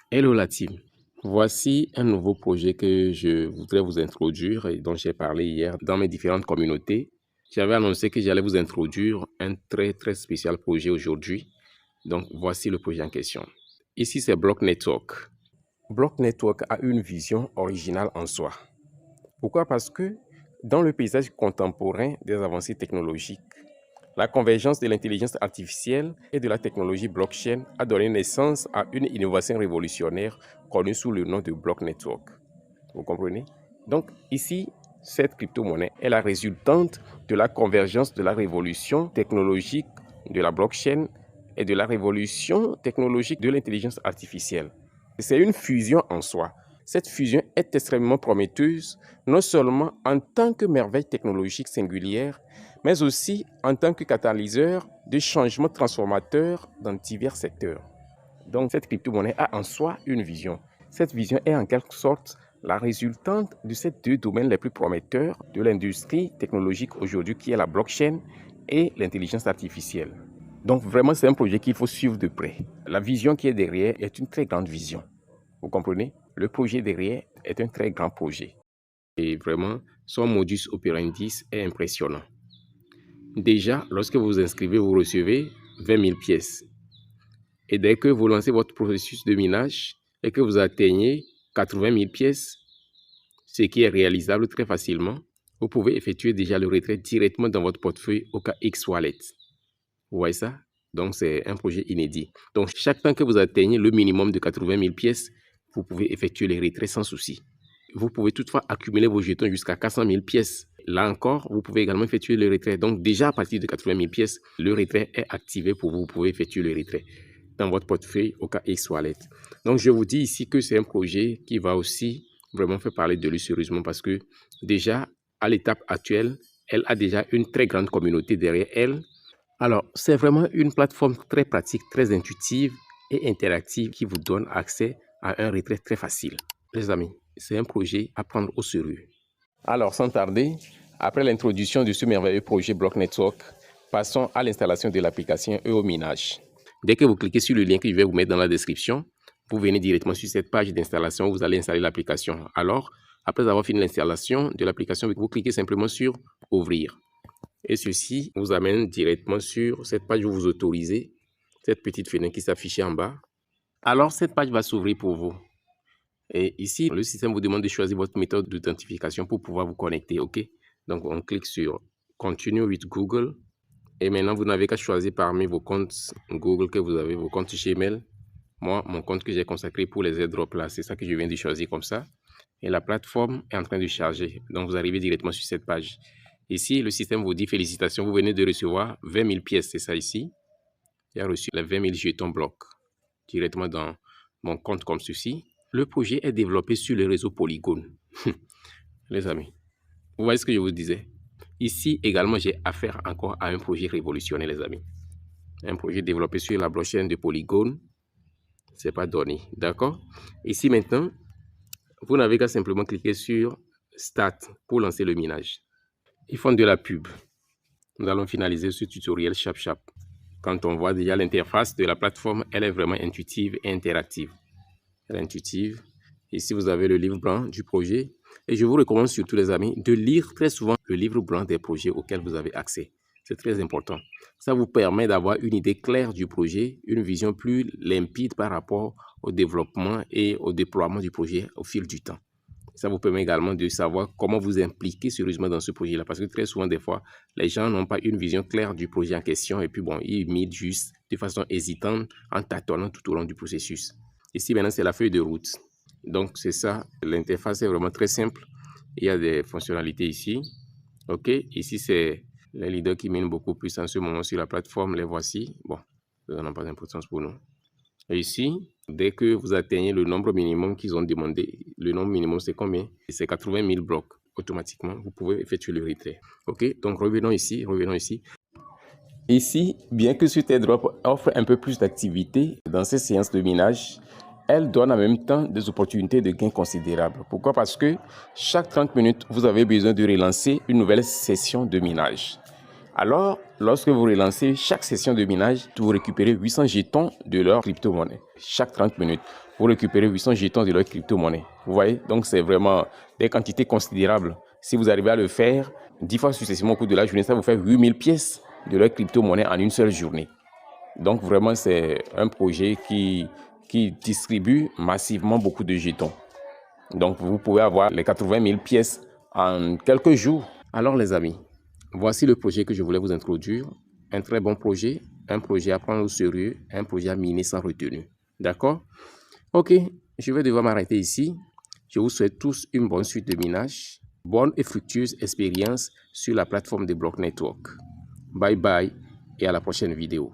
Hello la team. Voici un nouveau projet que je voudrais vous introduire et dont j'ai parlé hier dans mes différentes communautés. J'avais annoncé que j'allais vous introduire un très spécial projet aujourd'hui. Donc voici le projet en question. Ici c'est Block Network. Block Network a une vision originale en soi. Pourquoi? Parce que dans le paysage contemporain des avancées technologiques, la convergence de l'intelligence artificielle et de la technologie blockchain a donné naissance à une innovation révolutionnaire connue sous le nom de Block Network. Vous comprenez? Donc ici, cette crypto-monnaie est la résultante de la convergence de la révolution technologique de la blockchain et de la révolution technologique de l'intelligence artificielle. C'est une fusion en soi. Cette fusion est extrêmement prometteuse, non seulement en tant que merveille technologique singulière, mais aussi en tant que catalyseur de changements transformateurs dans divers secteurs. Donc cette crypto-monnaie a en soi une vision. Cette vision est en quelque sorte la résultante de ces deux domaines les plus prometteurs de l'industrie technologique aujourd'hui, qui est la blockchain et l'intelligence artificielle. Donc vraiment, c'est un projet qu'il faut suivre de près. La vision qui est derrière est une très grande vision. Vous comprenez? Le projet derrière est un très grand projet. Et vraiment, son modus operandi est impressionnant. Déjà, lorsque vous vous inscrivez, vous recevez 20 000 pièces. Et dès que vous lancez votre processus de minage et que vous atteignez 80 000 pièces, ce qui est réalisable très facilement, vous pouvez effectuer déjà le retrait directement dans votre portefeuille au cas X-Wallet. Vous voyez ça? Donc, c'est un projet inédit. Donc, chaque temps que vous atteignez le minimum de 80 000 pièces, vous pouvez effectuer les retraits sans souci. Vous pouvez toutefois accumuler vos jetons jusqu'à 400 000 pièces. Là encore, vous pouvez également effectuer le retrait. Donc, déjà à partir de 80 000 pièces, le retrait est activé pour vous. Vous pouvez effectuer le retrait dans votre portefeuille au cas X-Wallet. Donc, je vous dis ici que c'est un projet qui va aussi vraiment faire parler de lui sérieusement parce que déjà, à l'étape actuelle, elle a déjà une très grande communauté derrière elle. Alors, c'est vraiment une plateforme très pratique, très intuitive et interactive qui vous donne accès à un retrait très facile. Les amis, c'est un projet à prendre au sérieux. Alors, sans tarder, après l'introduction de ce merveilleux projet Block Network, passons à l'installation de l'application et au minage. Dès que vous cliquez sur le lien que je vais vous mettre dans la description, vous venez directement sur cette page d'installation, vous allez installer l'application. Alors, après avoir fini l'installation de l'application, vous cliquez simplement sur « Ouvrir ». Et ceci vous amène directement sur cette page où vous autorisez cette petite fenêtre qui s'affiche en bas. Alors, cette page va s'ouvrir pour vous. Et ici, le système vous demande de choisir votre méthode d'authentification pour pouvoir vous connecter. OK? Donc, on clique sur Continue with Google. Et maintenant, vous n'avez qu'à choisir parmi vos comptes Google que vous avez, vos comptes Gmail. Moi, mon compte que j'ai consacré pour les airdrops là, c'est ça que je viens de choisir comme ça. Et la plateforme est en train de charger. Donc, vous arrivez directement sur cette page. Ici, le système vous dit félicitations, vous venez de recevoir 20 000 pièces, c'est ça ici. J'ai reçu les 20 000 jetons blocs directement dans mon compte comme ceci. Le projet est développé sur le réseau Polygon. Les amis, vous voyez ce que je vous disais? Ici également, j'ai affaire encore à un projet révolutionnaire, les amis. Un projet développé sur la blockchain de Polygon. C'est pas donné, d'accord? Ici maintenant, vous n'avez qu'à simplement cliquer sur Start pour lancer le minage. Ils font de la pub. Nous allons finaliser ce tutoriel chap. Quand on voit déjà l'interface de la plateforme, elle est vraiment intuitive et interactive. Elle est intuitive. Ici, vous avez le livre blanc du projet. Et je vous recommande surtout, les amis, de lire très souvent le livre blanc des projets auxquels vous avez accès. C'est très important. Ça vous permet d'avoir une idée claire du projet, une vision plus limpide par rapport au développement et au déploiement du projet au fil du temps. Ça vous permet également de savoir comment vous impliquer sérieusement dans ce projet-là. Parce que très souvent, des fois, les gens n'ont pas une vision claire du projet en question. Et puis, bon, ils mident juste de façon hésitante en tâtonnant tout au long du processus. Ici, maintenant, c'est la feuille de route. Donc, c'est ça. L'interface est vraiment très simple. Il y a des fonctionnalités ici. OK. Ici, c'est les leaders qui minent beaucoup plus en ce moment sur la plateforme. Les voici. Bon, ça n'a pas d'importance pour nous. Et ici, dès que vous atteignez le nombre minimum qu'ils ont demandé, le nombre minimum c'est combien? C'est 80 000 blocs. Automatiquement, vous pouvez effectuer le retrait. OK, donc revenons ici, Ici, bien que cet airdrop offre un peu plus d'activité dans ces séances de minage, elle donne en même temps des opportunités de gains considérables. Pourquoi? Parce que chaque 30 minutes, vous avez besoin de relancer une nouvelle session de minage. Alors, lorsque vous relancez chaque session de minage, vous récupérez 800 jetons de leur crypto-monnaie. Chaque 30 minutes, vous récupérez 800 jetons de leur crypto-monnaie. Vous voyez? Donc, c'est vraiment des quantités considérables. Si vous arrivez à le faire 10 fois successivement au cours de la journée, ça vous fait 8000 pièces de leur crypto-monnaie en une seule journée. Donc, vraiment, c'est un projet qui distribue massivement beaucoup de jetons. Donc, vous pouvez avoir les 80 000 pièces en quelques jours. Alors, les amis, voici le projet que je voulais vous introduire. Un très bon projet, un projet à prendre au sérieux, un projet à miner sans retenue. D'accord? Ok, je vais devoir m'arrêter ici. Je vous souhaite tous une bonne suite de minage. Bonne et fructueuse expérience sur la plateforme de Block Network. Bye bye et à la prochaine vidéo.